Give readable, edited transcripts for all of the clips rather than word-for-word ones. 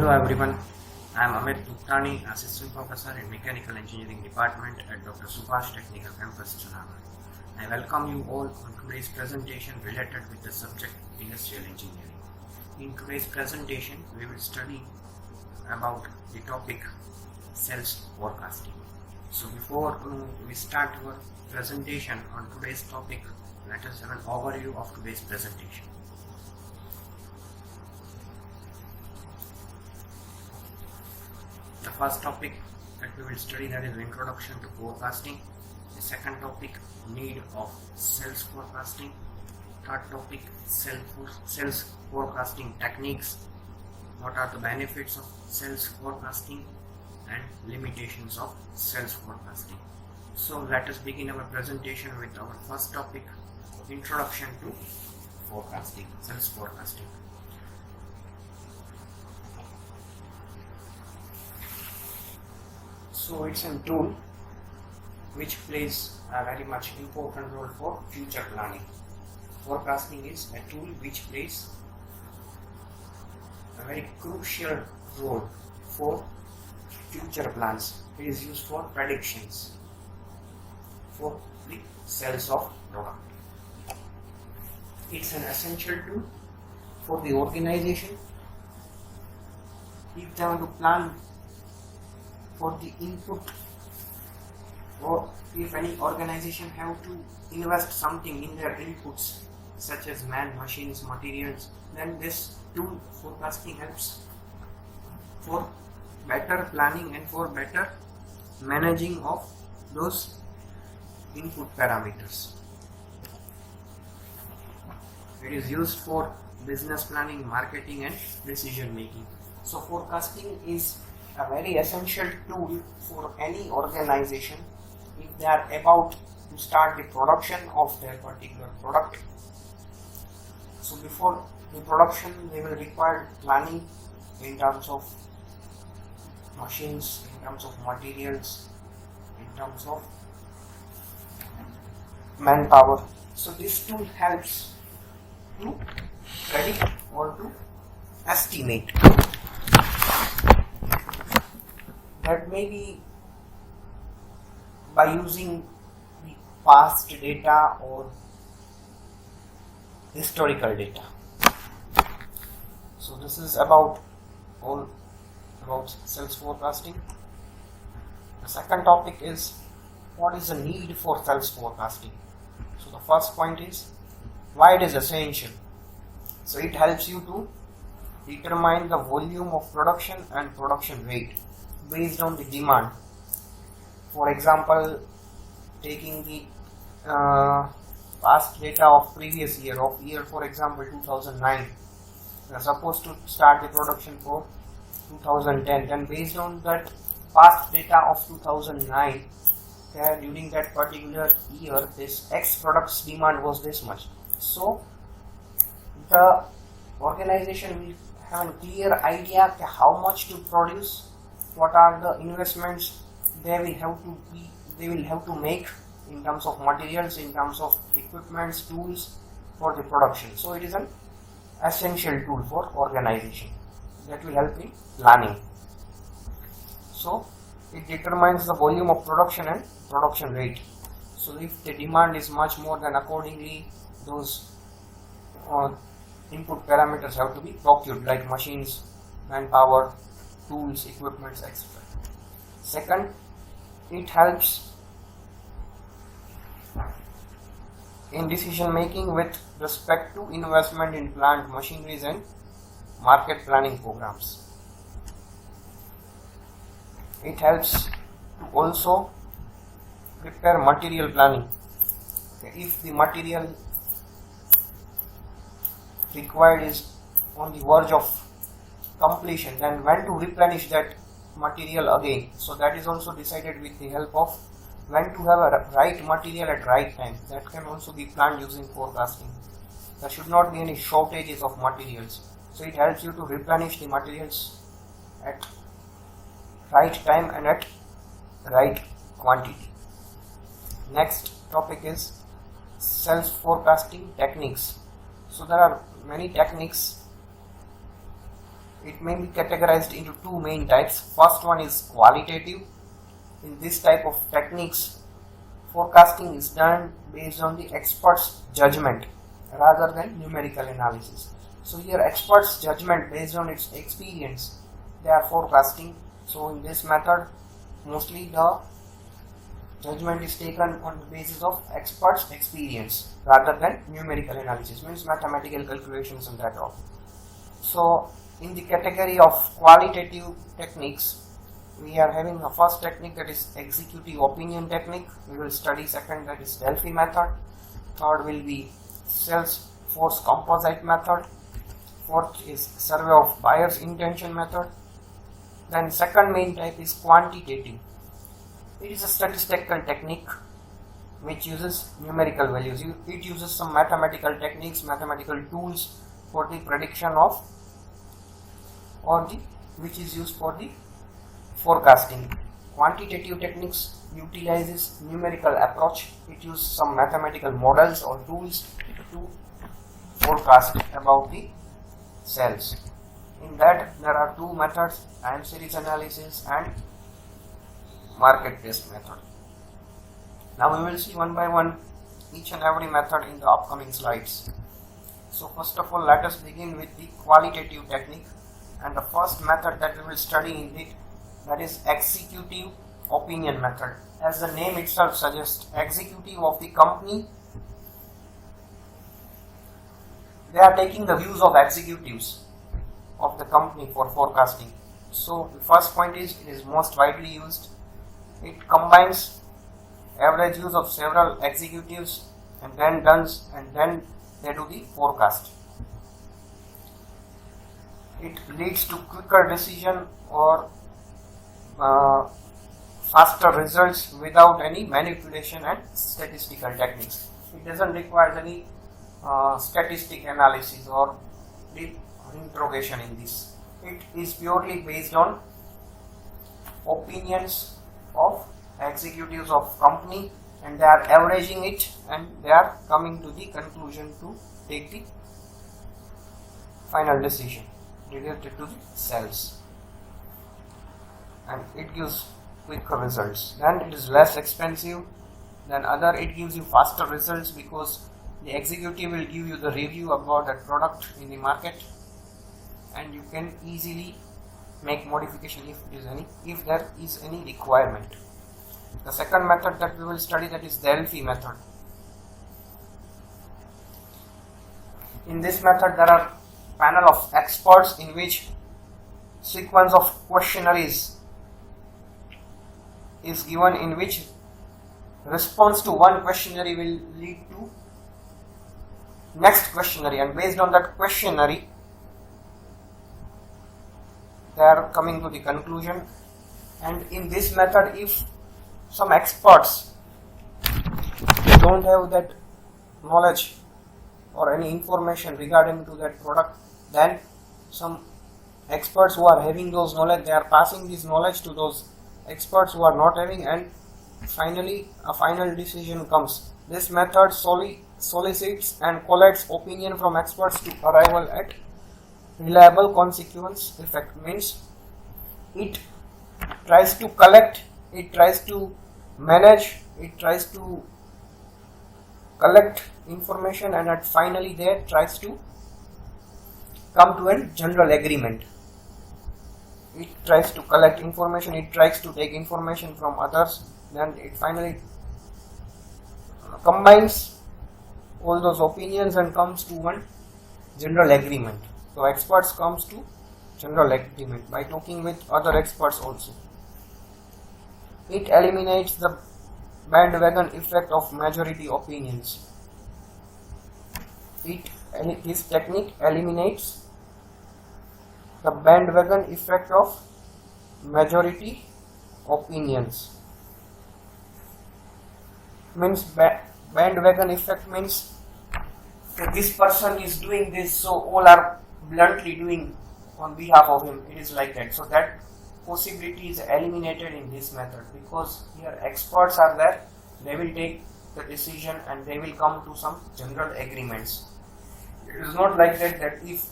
Hello everyone, I am Amit Bhuktani, Assistant Professor in Mechanical Engineering Department at Dr. Subhash Technical Campus, Junagadh. I welcome you all on today's presentation related with the subject Industrial Engineering. In today's presentation, we will study about the topic sales forecasting. So before we start our presentation on today's topic, let us have an overview of today's presentation. The first topic that we will study, that is introduction to forecasting. The second topic, need of sales forecasting. Third topic, sales forecasting techniques. What are the benefits of sales forecasting and limitations of sales forecasting. So let us begin our presentation with our first topic, introduction to forecasting, sales forecasting. So it's a tool which plays a very much important role for future planning. Forecasting is a tool which plays a very crucial role for future plans. It is used for predictions for the sales of product. It's an essential tool for the organization if they want to plan for the input, or if any organization have to invest something in their inputs such as man, machines, materials, then this tool forecasting helps for better planning and for better managing of those input parameters. It is used for business planning, marketing and decision making. So forecasting is a very essential tool for any organization if they are about to start the production of their particular product. So before the production, they will require planning in terms of machines, in terms of materials, in terms of manpower. So this tool helps to predict or to estimate. That may be by using the past data or historical data. So this is all about sales forecasting. The second topic is what is the need for sales forecasting. So the first point is why it is essential. So it helps you to determine the volume of production and production rate based on the demand. For example, taking the past data of previous year, for example 2009, we are supposed to start the production for 2010, then based on that past data of 2009, during that particular year this X products demand was this much. So the organization will have a clear idea how much to produce, what are the investments they will have to make in terms of materials, in terms of equipments, tools for the production. So it is an essential tool for organization that will help in planning. So it determines the volume of production and production rate. So if the demand is much more, then accordingly those input parameters have to be procured, like machines, manpower, tools, equipments, etc. Second, it helps in decision making with respect to investment in plant machineries and market planning programs. It helps to also prepare material planning. If the material required is on the verge of completion, then when to replenish that material again. So that is also decided with the help of when to have a right material at right time. That can also be planned using forecasting. There should not be any shortages of materials. So it helps you to replenish the materials at right time and at right quantity. Next topic is sales forecasting techniques. So there are many techniques it may be categorized into two main types. First one is qualitative. In this type of techniques, forecasting is done based on the expert's judgment rather than numerical analysis. So here expert's judgment based on its experience, they are forecasting. So in this method, mostly the judgment is taken on the basis of expert's experience rather than numerical analysis, means mathematical calculations and that all. So in the category of qualitative techniques, we are having a first technique, that is executive opinion technique. We will study second, that is Delphi method. Third will be Salesforce composite method. Fourth is survey of buyer's intention method. Then second main type is quantitative. It is a statistical technique which uses numerical values. It uses some mathematical techniques, mathematical tools for the prediction of, which is used for the forecasting. Quantitative techniques utilizes numerical approach. It uses some mathematical models or tools to forecast about the sales. In that there are two methods, time series analysis and market test method. Now we will see one by one each and every method in the upcoming slides. So first of all, let us begin with the qualitative technique, and the first method that we will study in it, that is executive opinion method. As the name itself suggests, executive of the company, they are taking the views of executives of the company for forecasting. So the first point is, it is most widely used. It combines average use of several executives and then they do the forecast. It leads to quicker decision or faster results without any manipulation and statistical techniques. It doesn't require any statistic analysis or deep interrogation in this. It is purely based on opinions of executives of company, and they are averaging it and they are coming to the conclusion to take the final decision related to the sales, and it gives quicker results. Then it is less expensive than other. It gives you faster results because the executive will give you the review about that product in the market, and you can easily make modification if there is any requirement. The second method that we will study, that is Delphi method. In this method, there are panel of experts in which sequence of questionnaires is given, in which response to one questionnaire will lead to next questionnaire, and based on that questionnaire they are coming to the conclusion. And in this method, if some experts don't have that knowledge or any information regarding to that product, then some experts who are having those knowledge, they are passing this knowledge to those experts who are not having, and finally a final decision comes. This method solicits and collates opinion from experts to arrival at reliable consequence effect. Means it tries to collect, it tries to manage, it tries to collect information, and finally there tries to come to a general agreement. It tries to collect information, it tries to take information from others, then it finally combines all those opinions and comes to one general agreement. So experts comes to general agreement by talking with other experts also. It eliminates the bandwagon effect of majority opinions. This technique eliminates the bandwagon effect of majority opinions. Means bandwagon effect means that this person is doing this, so all are bluntly doing on behalf of him. It is like that. So that possibility is eliminated in this method, because here experts are there, they will take the decision and they will come to some general agreements. It is not like that if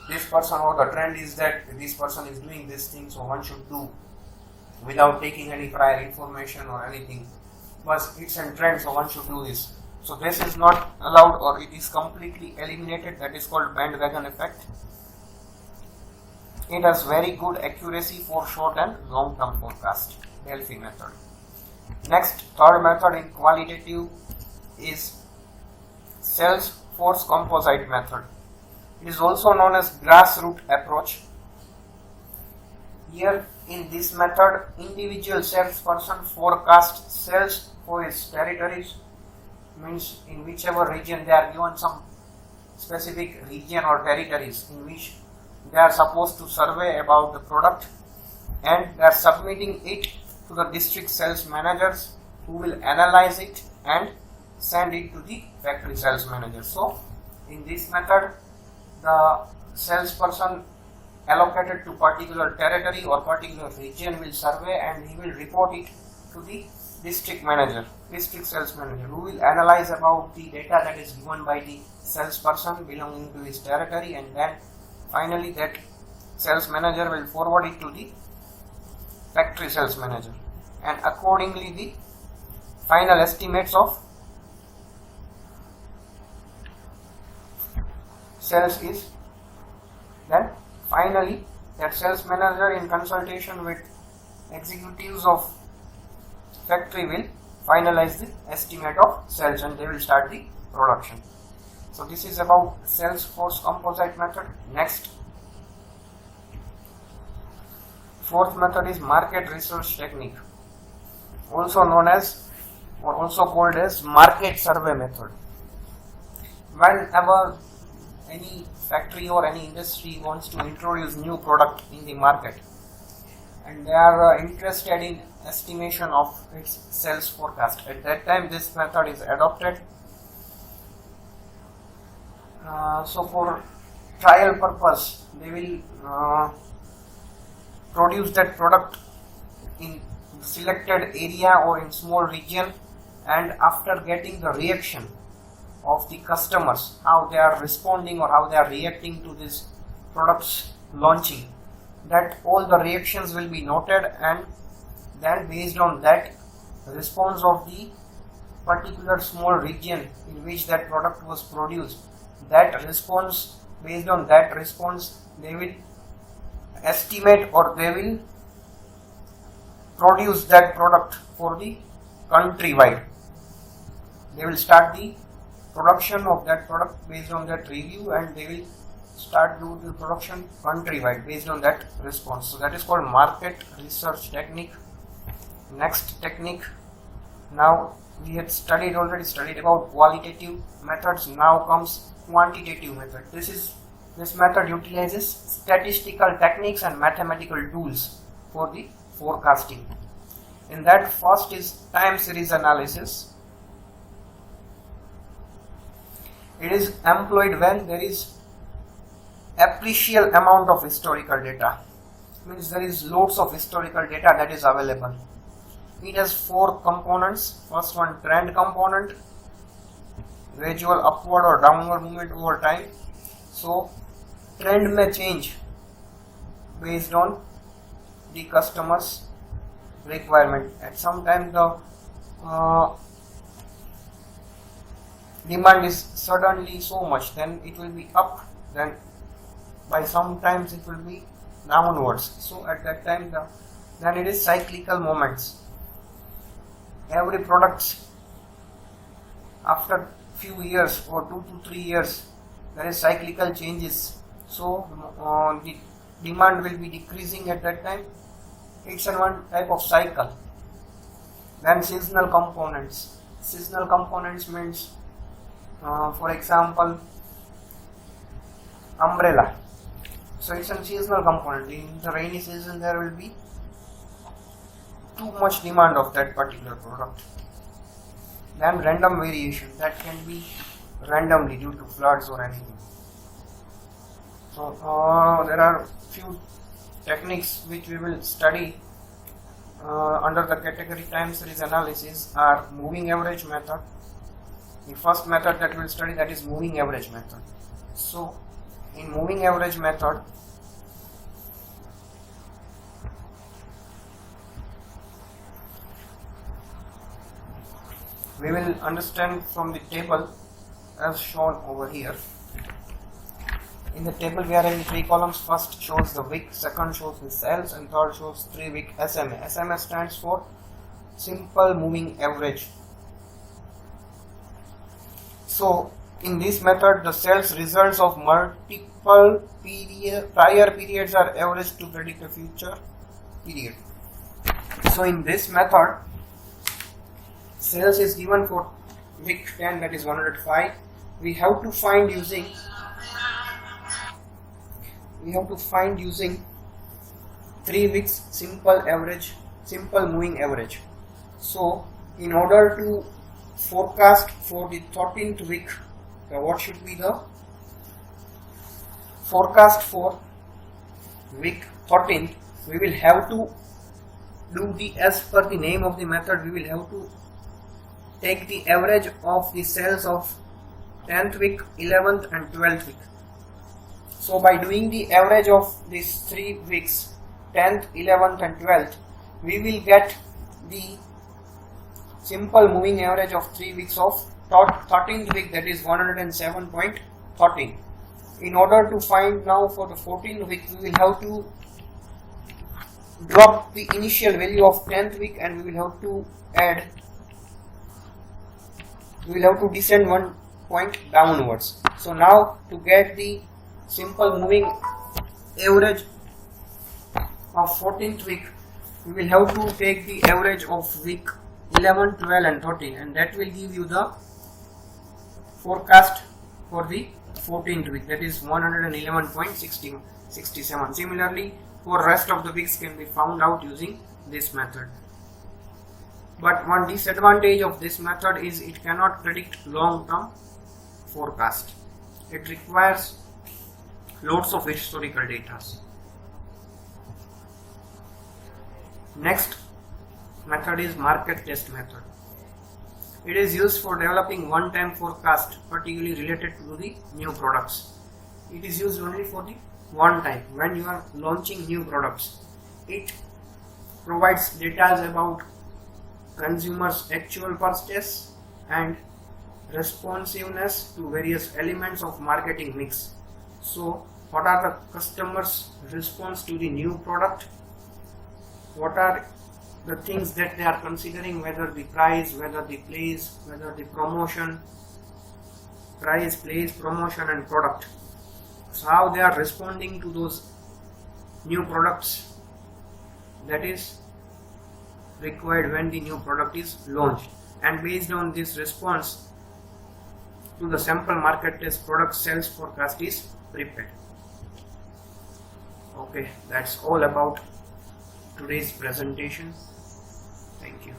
this person, or the trend is that this person is doing this thing, so one should do without taking any prior information or anything. But it's a trend, so one should do this. So this is not allowed, or it is completely eliminated. That is called bandwagon effect. It has very good accuracy for short and long term forecast. Delphi method. Next, third method in qualitative is Salesforce composite method. It is also known as grassroots approach. Here in this method, individual salesperson forecast sales for his territories, means in whichever region they are given some specific region or territories in which they are supposed to survey about the product, and they are submitting it to the district sales managers who will analyze it and send it to the factory sales manager. So in this method, the salesperson allocated to particular territory or particular region will survey and he will report it to the district manager, district sales manager, who will analyze about the data that is given by the salesperson belonging to his territory, and then finally that sales manager will forward it to the factory sales manager, and accordingly the final estimates of sales is then finally that sales manager in consultation with executives of factory will finalize the estimate of sales and they will start the production. So this is about Salesforce composite method. Next, fourth method is market research technique, also known as or also called as market survey method. Whenever any factory or any industry wants to introduce new product in the market and they are interested in estimation of its sales forecast, at that time this method is adopted. So for trial purpose, they will produce that product in selected area or in small region, and after getting the reaction of the customers, how they are responding or how they are reacting to this product's launching, that all the reactions will be noted, and then based on that response of the particular small region in which that product was produced, that response, based on that response, they will estimate or they will produce that product for the countrywide. They will start the production of that product based on that review, and they will start do the production countrywide based on that response. So that is called market research technique. Next technique, now we had already studied about qualitative methods. Now comes quantitative method. This method utilizes statistical techniques and mathematical tools for the forecasting. In that, first is time series analysis. It is employed when there is appreciable amount of historical data. Means there is loads of historical data that is available. It has four components. First one, trend component, gradual upward or downward movement over time. So trend may change based on the customer's requirement. At some time the demand is suddenly so much, then it will be up, then by sometimes it will be downwards. So at that time then it is cyclical moments. Every product after few years or 2 to 3 years there is cyclical changes. So the demand will be decreasing at that time. It's one type of cycle. Then seasonal components. Seasonal components means for example umbrella. So it's a seasonal component. In the rainy season there will be too much demand of that particular product. Then random variation, that can be randomly due to floods or anything. So there are few techniques which we will study under the category time series analysis are moving average method. The first method that we will study, that is moving average method. So in moving average method, we will understand from the table as shown over here. In the table we are having 3 columns. First shows the wick, second shows the cells, and third shows 3 wick SMA. SMA stands for simple moving average. So in this method, the cells results of multiple prior periods are averaged to predict a future period. So in this method, cells is given for wick 10, that is 105. We have to find using 3 wicks simple moving average. So in order to forecast for the 13th wick, what should be the forecast for wick 13th? We will have to do the, as per the name of the method, we will have to take the average of the cells of 10th wick, 11th and 12th wick. So by doing the average of these 3 wicks, 10th, 11th and 12th, we will get the simple moving average of 3 wicks of 13th wick, that is 107.13. In order to find now for the 14th wick, we will have to drop the initial value of 10th wick and we will have to descend 1 point downwards. So now to get the simple moving average of 14th wick, we will have to take the average of wick 11, 12 and 13, and that will give you the forecast for the 14th wick, that is 111.67. Similarly, for rest of the wicks can be found out using this method. But one disadvantage of this method is it cannot predict long-term forecast. It requires loads of historical data. Next method is market test method. It is used for developing one-time forecast, particularly related to the new products. It is used only for the one time when you are launching new products. It provides data about consumers' actual purchase and responsiveness to various elements of marketing mix. So what are the customers' response to the new product? What are the things that they are considering, whether the price, whether the place, whether the promotion, price, place, promotion and product. So how they are responding to those new products that is required when the new product is launched, and based on this response to the sample market test, product sales forecast is prepared. Okay, that's all about today's presentation. Thank you.